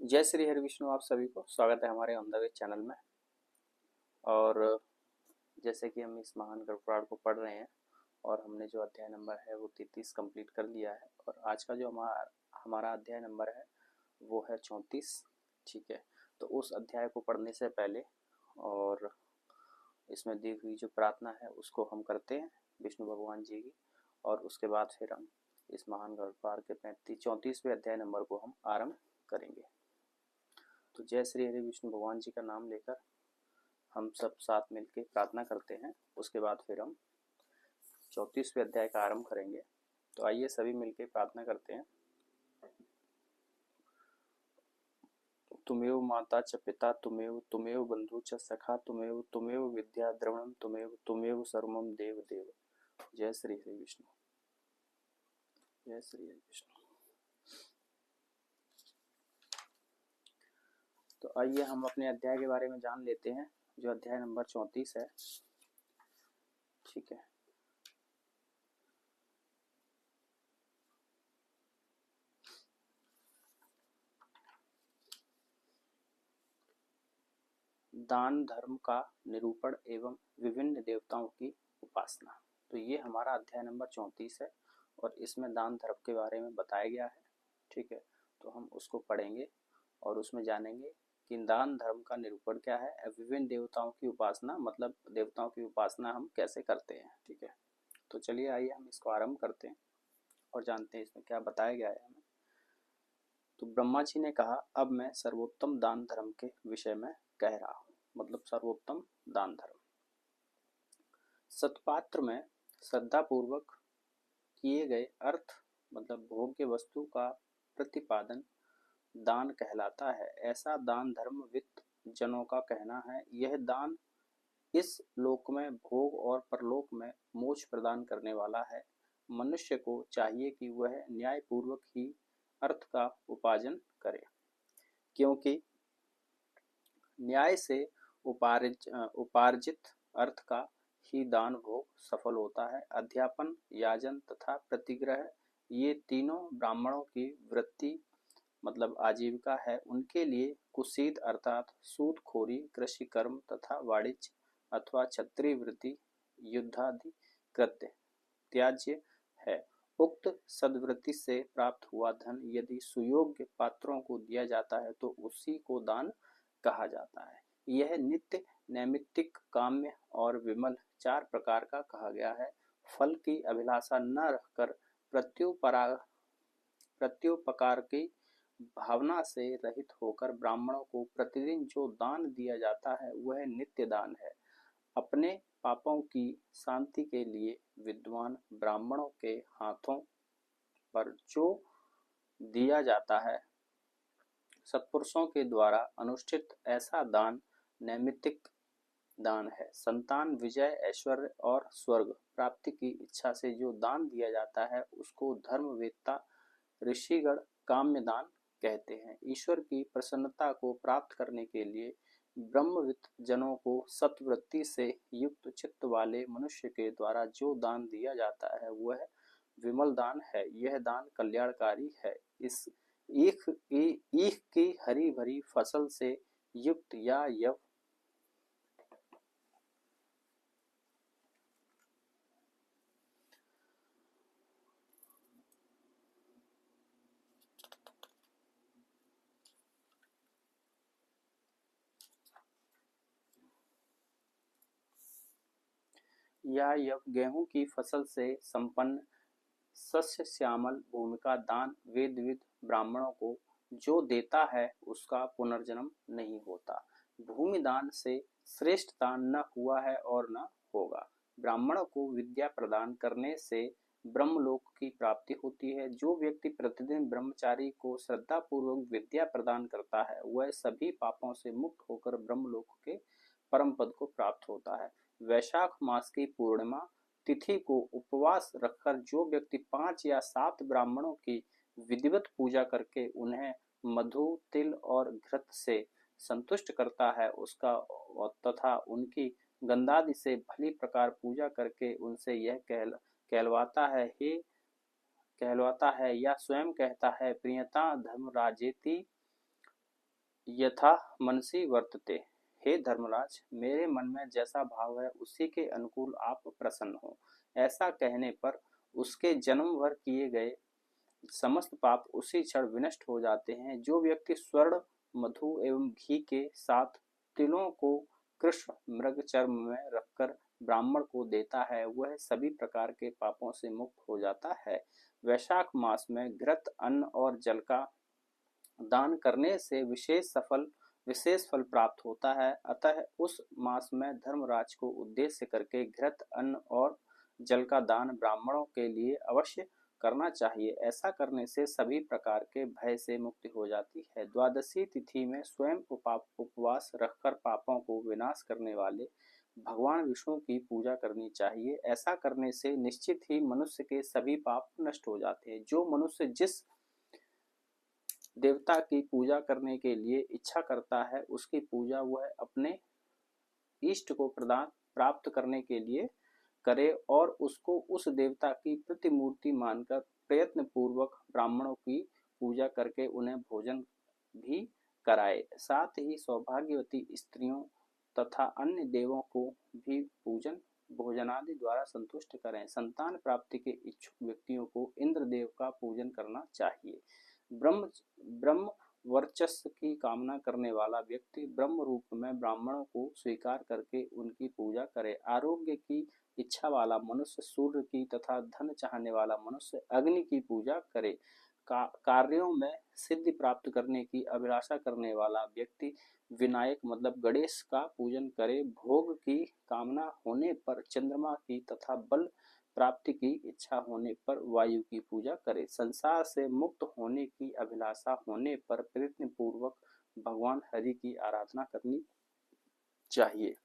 जय श्री हरि विष्णु। आप सभी को स्वागत है हमारे ऑन द वे चैनल में। और जैसे कि हम इस महान गरुड़ पुराण को पढ़ रहे हैं और हमने जो अध्याय नंबर है वो 33 कंप्लीट कर लिया है और आज का जो हमारा अध्याय नंबर है वो है 34। ठीक है, तो उस अध्याय को पढ़ने से पहले और इसमें दी हुई जो प्रार्थना है उसको हम करते हैं विष्णु भगवान जी की, और उसके बाद फिर हम इस महान गरुड़ पुराण के 34वें अध्याय नंबर को हम आरंभ करेंगे। तो जय श्री हरि विष्णु भगवान जी का नाम लेकर हम सब साथ मिलकर प्रार्थना करते हैं। उसके बाद फिर हम 34वें अध्याय का आरंभ करेंगे। तो आइए सभी मिलकर प्रार्थना करते हैं। तुमेव माता च पिता तुमेव बंधु च सखा तुमेव विद्या द्रवणम तुमेव सर्वम देव देव। जय श्री हरि विष्णु। जय श्री हरि विष्णु। तो आइए हम अपने अध्याय के बारे में जान लेते हैं, जो अध्याय नंबर 34 है। ठीक है, दान धर्म का निरूपण एवं विभिन्न देवताओं की उपासना। तो ये हमारा अध्याय नंबर 34 है और इसमें दान धर्म के बारे में बताया गया है। ठीक है, तो हम उसको पढ़ेंगे और उसमें जानेंगे कि दान धर्म का निरूपण क्या है, विभिन्न देवताओं की उपासना मतलब देवताओं की उपासना हम कैसे करते हैं। ठीक है, तो चलिए आइए हम इसको आरंभ करते हैं और जानते हैं इसमें क्या बताया गया है हमें। तो ब्रह्मा जी ने कहा, अब मैं सर्वोत्तम दान धर्म के विषय में कह रहा हूँ। मतलब सर्वोत्तम दान धर्म सत्पात्र में श्रद्धा पूर्वक किए गए अर्थ मतलब भोग्य वस्तु का प्रतिपादन दान कहलाता है। ऐसा दान धर्म वित्त जनों का कहना है। यह दान इस लोक में भोग और परलोक में मोक्ष प्रदान करने वाला है। मनुष्य को चाहिए कि वह न्याय पूर्वक ही अर्थ का उपार्जन करे, क्योंकि न्याय से उपार्जित अर्थ का ही दान भोग सफल होता है। अध्यापन, याजन तथा प्रतिग्रह ये तीनों ब्राह्मणों की वृत्ति मतलब आजीविका है। उनके लिए कुसीद अर्थात सूदखोरी, कृषि कर्म तथा वाणिज्य अथवा क्षत्रिय वृत्ति, युद्धादि कृत्य त्याज्य है। उक्त सद्वृत्ति से प्राप्त हुआ धन यदि सुयोग्य पात्रों को दिया जाता है तो उसी को दान कहा जाता है। यह नित्य, नैमित्तिक, काम्य और विमल चार प्रकार का कहा गया है। फल की अभिलाषा न रखकर प्रत्युपकार की भावना से रहित होकर ब्राह्मणों को प्रतिदिन जो दान दिया जाता है वह नित्य दान है। अपने पापों की शांति के लिए विद्वान ब्राह्मणों के हाथों पर जो दिया जाता है सत्पुरुषों के द्वारा अनुष्ठित ऐसा दान नैमित्तिक दान है। संतान, विजय, ऐश्वर्य और स्वर्ग प्राप्ति की इच्छा से जो दान दिया जाता है उसको धर्मवेत्ता ऋषिगण काम्य दान कहते हैं। ईश्वर की प्रसन्नता को प्राप्त करने के लिए ब्रह्मवित् जनों को सत्वृत्ति से युक्त चित्त वाले मनुष्य के द्वारा जो दान दिया जाता है वह विमल दान है। यह दान कल्याणकारी है। इस ईख की हरी भरी फसल से युक्त या यव गेहूं की फसल से संपन्न सस्य श्यामल भूमि का दान वेदविद ब्राह्मणों को जो देता है उसका पुनर्जन्म नहीं होता। भूमि दान से श्रेष्ठ दान न हुआ है और न होगा। ब्राह्मणों को विद्या प्रदान करने से ब्रह्मलोक की प्राप्ति होती है। जो व्यक्ति प्रतिदिन ब्रह्मचारी को श्रद्धा पूर्वक विद्या प्रदान करता है वह सभी पापों से मुक्त होकर ब्रह्मलोक के परम पद को प्राप्त होता है। वैशाख मास की पूर्णिमा तिथि को उपवास रखकर जो व्यक्ति 5 या 7 ब्राह्मणों की विधिवत पूजा करके उन्हें मधु, तिल और घृत से संतुष्ट करता है उसका तथा उनकी गंधादि से भली प्रकार पूजा करके उनसे यह कहलवाता है या स्वयं कहता है, प्रियता धर्मराजेति यथा मनसि वर्तते। हे धर्मराज, मेरे मन में जैसा भाव है उसी के अनुकूल आप प्रसन्न हो। ऐसा कहने पर उसके जन्म भर किए गए समस्त पाप उसी क्षण विनष्ट हो जाते हैं। जो व्यक्ति स्वर्ण, मधु एवं घी के साथ तिलों को कृष्ण मृग चर्म में रखकर ब्राह्मण को देता है, वह सभी प्रकार के पापों से मुक्त हो जाता है। वैशाख मास में घृत, अन्न और जल का दान करने से विशेष फल प्राप्त होता है। अतः उस मास में धर्मराज को उद्देश्य करके घृत, अन्न और जल का दान ब्राह्मणों के लिए अवश्य करना चाहिए। ऐसा करने से सभी प्रकार के भय से मुक्ति हो जाती है। द्वादशी तिथि में स्वयं उपवास रखकर पापों को विनाश करने वाले भगवान विष्णु की पूजा करनी चाहिए। ऐसा करने से निश्चित ही मनुष्य के सभी पाप नष्ट हो जाते हैं। जो मनुष्य जिस देवता की पूजा करने के लिए इच्छा करता है, उसकी पूजा वह अपने इष्ट को प्राप्त करने के लिए करे और उसको उस देवता की प्रतिमूर्ति मानकर प्रयत्न पूर्वक ब्राह्मणों की पूजा करके उन्हें भोजन भी कराए। साथ ही सौभाग्यवती स्त्रियों तथा अन्य देवों को भी भोजनादि द्वारा संतुष्ट करें। संतान प्राप्ति के इच्छुक व्यक्तियों को इंद्र देव का पूजन करना चाहिए। ब्रह्म वर्चस्व की कामना करने वाला व्यक्ति ब्रह्म रूप में ब्राह्मणों को स्वीकार करके उनकी पूजा करे। आरोग्य की इच्छा वाला मनुष्य सूर्य की तथा धन चाहने वाला मनुष्य अग्नि की पूजा करे। कार्यों में सिद्धि प्राप्त करने की अभिलाषा करने वाला व्यक्ति विनायक मतलब गणेश का पूजन करे। भोग की कामना होने पर चंद्रमा की तथा बल प्राप्ति की इच्छा होने पर वायु की पूजा करे। संसार से मुक्त होने की अभिलाषा होने पर प्रयत्न पूर्वक भगवान हरि की आराधना करनी चाहिए।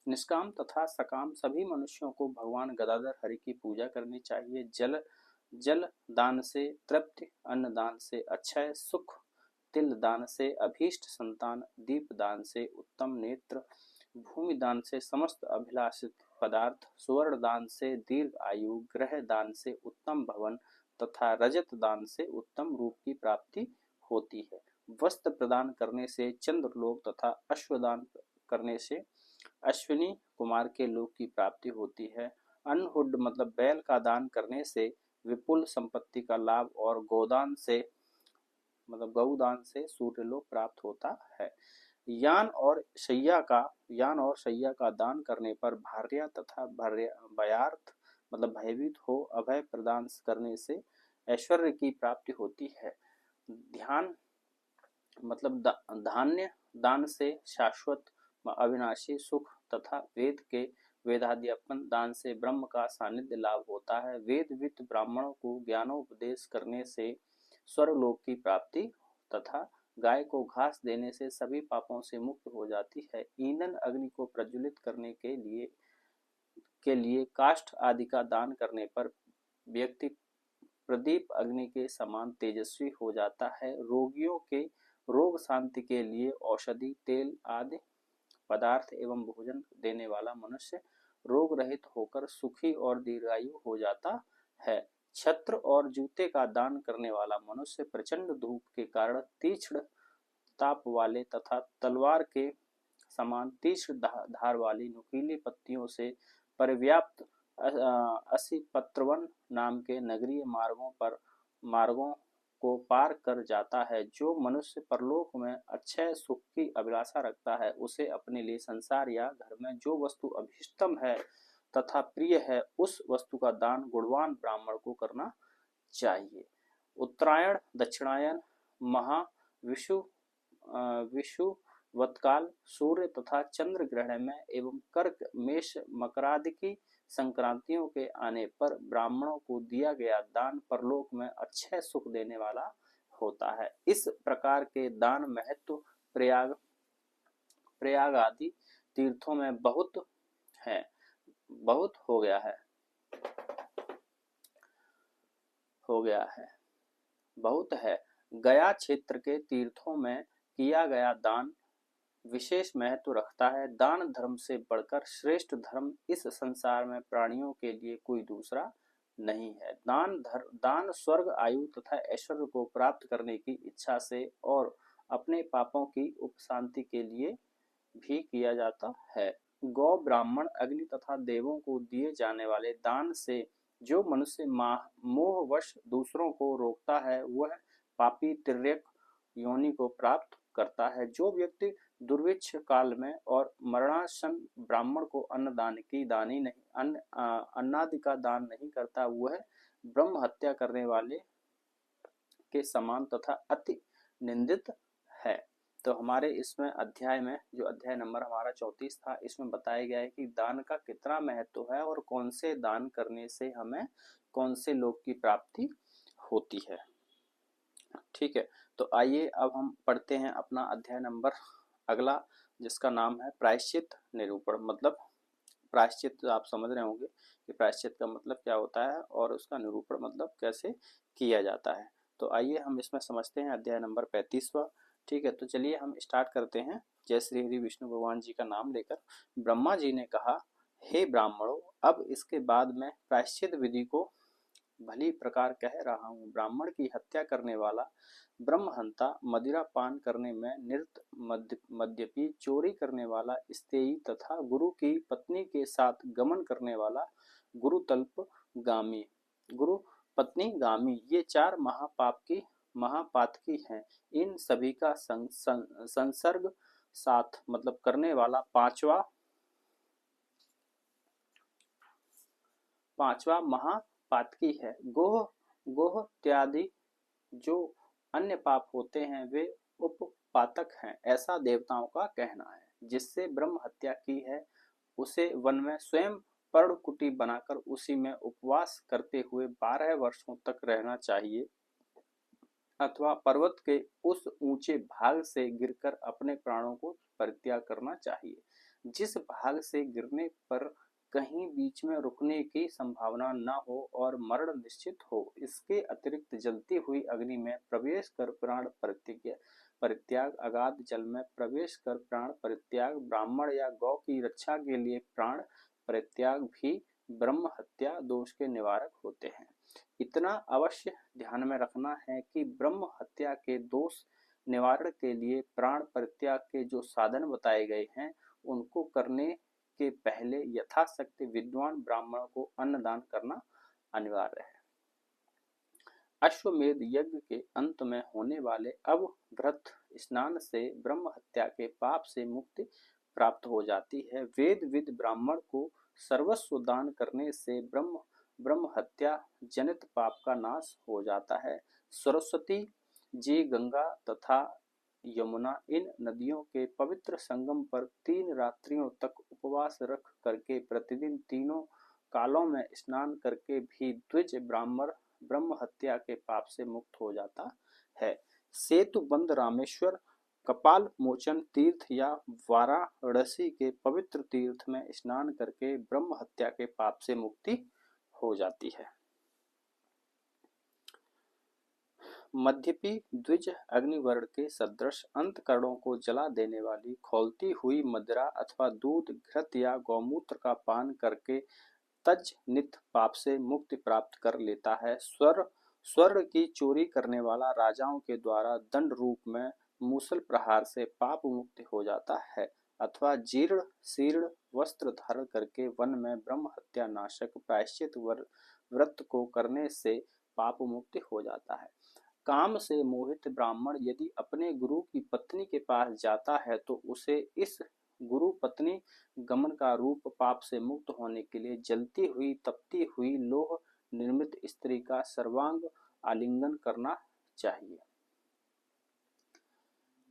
निष्काम तथा सकाम सभी मनुष्यों को भगवान गदाधर हरि की पूजा करनी चाहिए। जल दान से तृप्ति, अन्न दान से अक्षय सुख, तिल दान से अभीष्ट संतान, दीप दान से उत्तम नेत्र, भूमि दान से समस्त अभिलाषित पदार्थ, सुवर्ण दान से दीर्घ आयु, ग्रह दान से उत्तम भवन तथा रजत दान से उत्तम रूप की प्राप्ति होती है। वस्त्र प्रदान करने से चंद्रलोक तथा अश्वदान करने से अश्विनी कुमार के लोक की प्राप्ति होती है। अनहुड मतलब बैल का दान करने से विपुल संपत्ति का लाभ और गौदान से मतलब गौदान से सूर्यलोक प्राप्त होता है। यान और शैया का दान करने पर भार्या तथा भयार्थ मतलब भयभीत हो अभय प्रदान करने से ऐश्वर्य की प्राप्ति होती है। ध्यान मतलब धान्य दान से शाश्वत अविनाशी सुख तथा वेदाध्यापन दान से ब्रह्म का सानिध्य लाभ होता है। वेदविद ब्राह्मणों को ज्ञानोपदेश करने से स्वर्गलोक की प्राप्ति तथा गाय को घास देने से सभी पापों से मुक्त हो जाती है। ईंधन अग्नि को प्रज्वलित करने के लिए काष्ठ आदि का दान करने पर व्यक्ति प्रदीप अग्नि के समान तेजस्वी हो जाता है। रोगियों के रोग शांति के लिए औषधि, तेल आदि पदार्थ एवं भोजन देने वाला मनुष्य रोग रहित होकर सुखी और दीर्घायु हो जाता है। छत्र और जूते का दान करने वाला मनुष्य प्रचंड धूप के कारण तीक्ष्ण ताप वाले तथा तलवार के समान तीक्ष्ण धार वाली नुकीली पत्तियों से परिव्याप्त असिपत्रवन नाम के नगरीय मार्गों को पार कर जाता है। जो मनुष्य परलोक में अक्षय सुख की अभिलाषा रखता है, उसे अपने लिए संसार या घर में जो वस्तु अभीष्टम है तथा प्रिय है, उस वस्तु का दान गुणवान ब्राह्मण को करना चाहिए। उत्तरायण, दक्षिणायन, महा विषुवत्काल, सूर्य तथा चंद्र ग्रहण में एवं कर्क, मेष, मकरादि की संक्रांतियों के आने पर ब्राह्मणों को दिया गया दान परलोक में अक्षय सुख देने वाला होता है। इस प्रकार के दान महत्व प्रयाग आदि तीर्थों में बहुत हो गया है बहुत है। गया क्षेत्र के तीर्थों में किया गया दान विशेष महत्व रखता है। दान धर्म से बढ़कर श्रेष्ठ धर्म इस संसार में प्राणियों के लिए कोई दूसरा नहीं है। दान स्वर्ग, आयु तथा ऐश्वर्य को प्राप्त करने की इच्छा से और अपने पापों की उपशांति के लिए भी किया जाता है। गौ, ब्राह्मण, अग्नि तथा देवों को दिए जाने वाले दान से जो मनुष्य मोहवश दूसरों को रोकता है, वह पापी तिर्यक योनि को प्राप्त करता है। जो व्यक्ति दुर्भिक्ष काल में और मरणासन ब्राह्मण को अन्नादि का दान नहीं करता, वह ब्रह्म हत्या करने वाले के समान तथा अति निंदित है। तो हमारे इसमें अध्याय में, जो अध्याय नंबर हमारा 34 था, इसमें बताया गया है कि दान का कितना महत्व है और कौन से दान करने से हमें कौन से लोक की प्राप्ति होती है। ठीक है, तो आइए अब हम पढ़ते हैं अपना अध्याय नंबर अगला, जिसका नाम है प्रायश्चित निरूपण। मतलब प्रायश्चित आप समझ रहे होंगे कि प्रायश्चित का मतलब क्या होता है और उसका निरूपण मतलब कैसे किया जाता है। तो आइए हम इसमें समझते हैं अध्याय नंबर 35वां। ठीक है, तो चलिए हम स्टार्ट करते हैं। जय श्री हरि विष्णु भगवान जी का नाम लेकर। ब्रह्मा जी ने कहा, हे ब्राह्मणों, अब इसके बाद मैं प्रायश्चित विधि को भली प्रकार कह रहा हूँ। ब्राह्मण की हत्या करने वाला, ब्रह्महंता, मदिरा पान करने में निरत, मद्यपी, चोरी करने वाला, स्तेयी तथा गुरु की पत्नी के साथ गमन करने वाला, गुरुतल्प गामी, गुरु पत्नी गामी, ये चार महापातकी हैं। इन सभी का संसर्ग साथ मतलब करने वाला पांचवा महापातकी है। गोह गोह इत्यादि जो अन्य पाप होते हैं वे उपपातक हैं, ऐसा देवताओं का कहना है। जिससे ब्रह्म हत्या की है, उसे वन में स्वयं पर्णकुटी बनाकर उसी में उपवास करते हुए 12 वर्षों तक रहना चाहिए, अथवा पर्वत के उस ऊंचे भाग से गिरकर अपने प्राणों को परित्याग करना चाहिए, जिस भाग से गिरने पर कहीं बीच में रुकने की संभावना न हो और मरण निश्चित हो। इसके अतिरिक्त जलती हुई अग्नि में प्रवेश कर प्राण परित्याग, अगाध जल में प्रवेश कर प्राण परित्याग, ब्राह्मण या गौ की रक्षा के लिए प्राण परित्याग भी ब्रह्म हत्या दोष के निवारक होते हैं। इतना अवश्य ध्यान में रखना है कि ब्रह्म हत्या के दोष निवारण के लिए प्राण परित्याग के जो साधन बताए गए हैं, उनको करने के पहले यथाशक्ति विद्वान ब्राह्मण को अन्नदान करना अनिवार्य है। अश्वमेध यज्ञ के अंत में होने वाले अवभृत स्नान से ब्रह्म हत्या के पाप से मुक्ति प्राप्त हो जाती है। वेद विद ब्राह्मण को सर्वस्व दान करने से ब्रह्म हत्या जनित पाप का नाश हो जाता है। सरस्वती जी, गंगा तथा यमुना, इन नदियों के पवित्र संगम पर 3 रात्रियों तक उपवास रख करके प्रतिदिन तीनों कालों में स्नान करके भी द्विज ब्रह्म हत्या के पाप से मुक्त हो जाता है। सेतुबंध, रामेश्वर, कपाल मोचन तीर्थ या वाराणसी के पवित्र तीर्थ में स्नान करके ब्रह्म हत्या के पाप से मुक्ति हो जाती है। मध्यपी द्विज अग्निवर्ण के सदृश अंतकरणों को जला देने वाली खौलती हुई मदिरा अथवा दूध, घृत या गौमूत्र का पान करके तज नित पाप से मुक्ति प्राप्त कर लेता है। स्वर्ण की चोरी करने वाला राजाओं के द्वारा दंड रूप में मूसल प्रहार से पाप मुक्त हो जाता है, अथवा जीर्ण शीर्ण वस्त्र धारण करके वन में ब्रह्म हत्या नाशक प्रायश्चित व्रत को करने से पाप मुक्ति हो जाता है। काम से मोहित ब्राह्मण यदि अपने गुरु की पत्नी के पास जाता है तो उसे इस गुरु पत्नी गमन का रूप पाप से मुक्त होने के लिए जलती हुई तपती हुई लोह निर्मित स्त्री का सर्वांग आलिंगन करना चाहिए,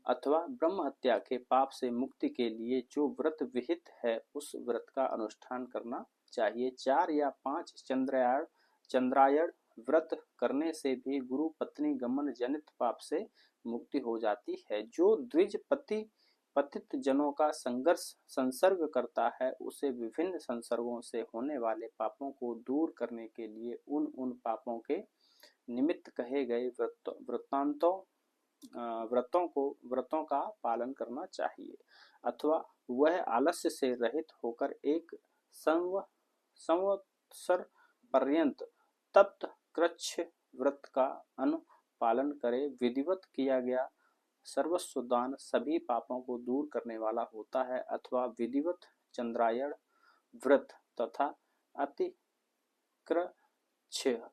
अथवा ब्रह्म हत्या के पाप से मुक्ति के लिए जो व्रत विहित है उस व्रत का अनुष्ठान करना चाहिए। 4 या 5 चंद्रायण व्रत करने से भी गुरु पत्नी गमन जनित पाप से मुक्ति हो जाती है। जो द्विज पतित जनों का संसर्ग करता है, उसे विभिन्न संसर्गों से होने वाले पापों को दूर करने के लिए उन पापों के निमित्त कहे गए व्रतों का पालन करना चाहिए, अथवा वह आलस्य से रहित होकर एक संवत्सर पर्यंत तप्त कृच्छ व्रत का अनुपालन करे। विधिवत किया गया सर्वस्व दान सभी पापों को दूर करने वाला होता है, अथवा विधिवत चंद्रायण व्रत तथा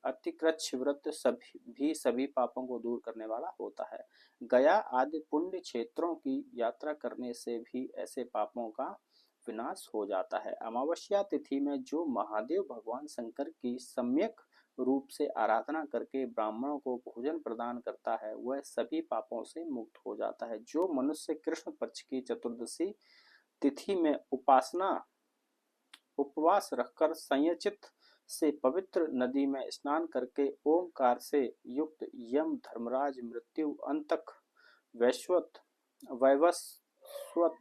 अतिकृच्छ व्रत सभी पापों को दूर करने वाला होता है। गया आदि पुण्य क्षेत्रों की यात्रा करने से भी ऐसे पापों का विनाश हो जाता है। अमावस्या तिथि में जो महादेव भगवान शंकर की सम्यक रूप से आराधना करके ब्राह्मणों को भोजन प्रदान करता है, वह सभी पापों से मुक्त हो जाता है। जो मनुष्य कृष्ण पक्ष की चतुर्दशी तिथि में उपवास रखकर संयचित से पवित्र नदी में स्नान करके ओंकार से युक्त यम, धर्मराज, मृत्यु, अंतक, वैवस्वत,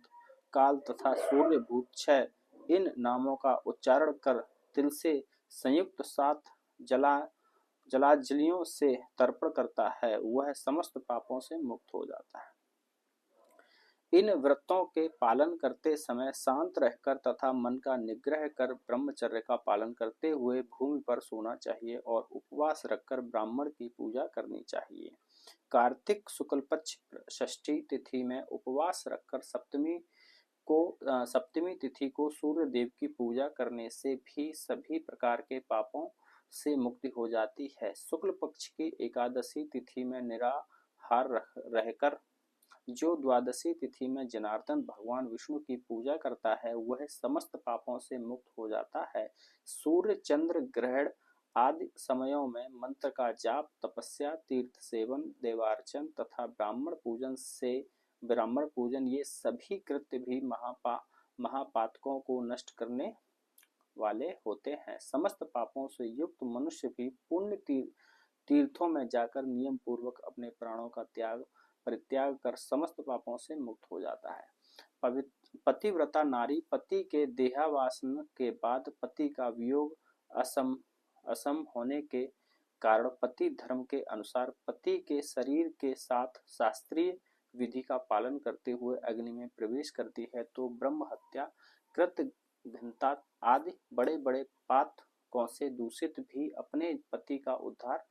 काल तथा सूर्य भूत छह इन नामों का उच्चारण कर तिल से संयुक्त 7 जलांजलियों से तर्पण करता है, वह समस्त पापों से मुक्त हो जाता है। इन व्रतों के पालन करते समय शांत रहकर तथा मन का निग्रह कर ब्रह्मचर्य का पालन करते हुए भूमि पर सोना चाहिए और उपवास रखकर ब्राह्मण की पूजा करनी चाहिए। कार्तिक शुक्ल पक्ष षष्ठी तिथि में उपवास रखकर सप्तमी तिथि को सूर्य देव की पूजा करने से भी सभी प्रकार के पापों से मुक्ति हो जाती है। शुक्ल पक्ष की एकादशी तिथि में निराहार रहकर जो द्वादशी तिथि में जनार्दन भगवान विष्णु की पूजा करता है, वह समस्त पापों से मुक्त हो जाता है। सूर्य, चंद्र ग्रहण आदि समयों में मंत्र का जाप, तपस्या, तीर्थ सेवन, देवार्चन तथा ब्राह्मण पूजन ये सभी कृत्य भी महापातकों को नष्ट करने वाले होते हैं। समस्त पापों से युक्त मनुष्य भी पुण्य तीर्थों में जाकर नियम पूर्वक अपने प्राणों का परित्याग कर समस्त पापों से मुक्त हो जाता है। पतिव्रता नारी पति के देहावसान के बाद पति का वियोग असम होने के कारण पति धर्म के अनुसार पति के शरीर के साथ शास्त्रीय विधि का पालन करते हुए अग्नि में प्रवेश करती है, तो ब्रह्म हत्या, कृतघ्नता आदि बड़े बड़े पातकों से दूषित भी अपने पति का उद्धार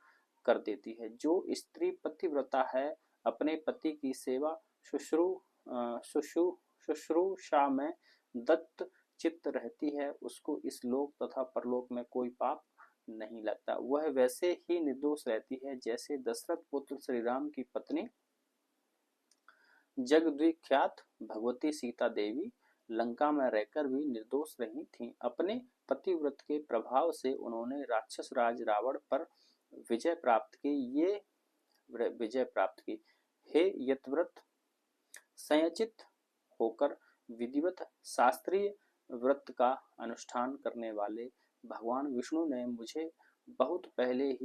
कर देती है। जो स्त्री पतिव्रता है, अपने पति की सेवा शुश्रूषा में दत्त चित्त रहती है, उसको इस लोक तथा परलोक में कोई पाप नहीं लगता। वह वैसे ही निर्दोष रहती है जैसे दशरथ पुत्र श्री राम की पत्नी जगद्विख्यात भगवती सीता देवी लंका में रहकर भी निर्दोष रही थीं। अपने पतिव्रत के प्रभाव से उन्होंने राक्षस राज रावण पर विजय प्राप्त की। हे यतव्रत, संयचित होकर विधिवत शास्त्रीय व्रत का अनुष्ठान करने वाले भगवान विष्णु ने मुझे बहुत पहले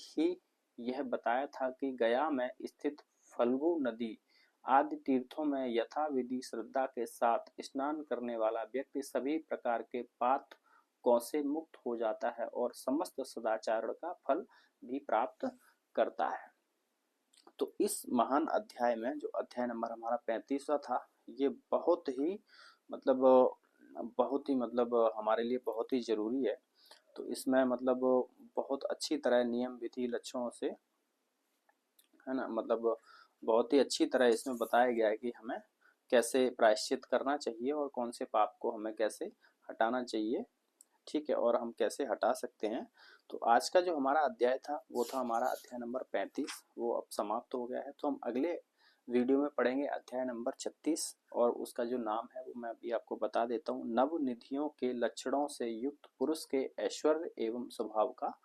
ही यह बताया था कि गया में स्थित फल्गु नदी आदि तीर्थों में यथाविधि श्रद्धा के साथ स्नान करने वाला व्यक्ति सभी प्रकार के पातकों से मुक्त हो जाता है और समस्त सदाचारण का फल भी प्राप्त करता है। तो इस महान अध्याय में जो अध्याय नंबर हमारा 35वां था, ये बहुत ही हमारे लिए बहुत ही जरूरी है। तो इसमें बहुत अच्छी तरह नियम विधि लक्षणों से, है ना, बहुत ही अच्छी तरह इसमें बताया गया है कि हमें कैसे प्रायश्चित करना चाहिए और कौन से पाप को हमें कैसे हटाना चाहिए, ठीक है, और हम कैसे हटा सकते हैं। तो आज का जो हमारा अध्याय था वो था हमारा अध्याय नंबर 35, वो अब समाप्त हो गया है। तो हम अगले वीडियो में पढ़ेंगे अध्याय नंबर 36 और उसका जो नाम है वो मैं अभी आपको बता देता हूँ, नव निधियों के लक्षणों से युक्त पुरुष के ऐश्वर्य एवं स्वभाव का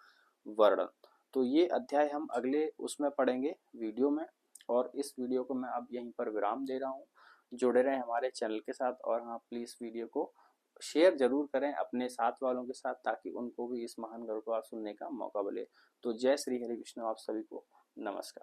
वर्णन। तो ये अध्याय हम अगले उसमें पढ़ेंगे वीडियो में, और इस वीडियो को मैं अब यहीं पर विराम दे रहा हूँ। जुड़े रहें हमारे चैनल के साथ, और हाँ, प्लीज़ वीडियो को शेयर जरूर करें अपने साथ वालों के साथ, ताकि उनको भी इस महान गरुड़ सुनने का मौका मिले। तो जय श्री हरि विष्णु, आप सभी को नमस्कार।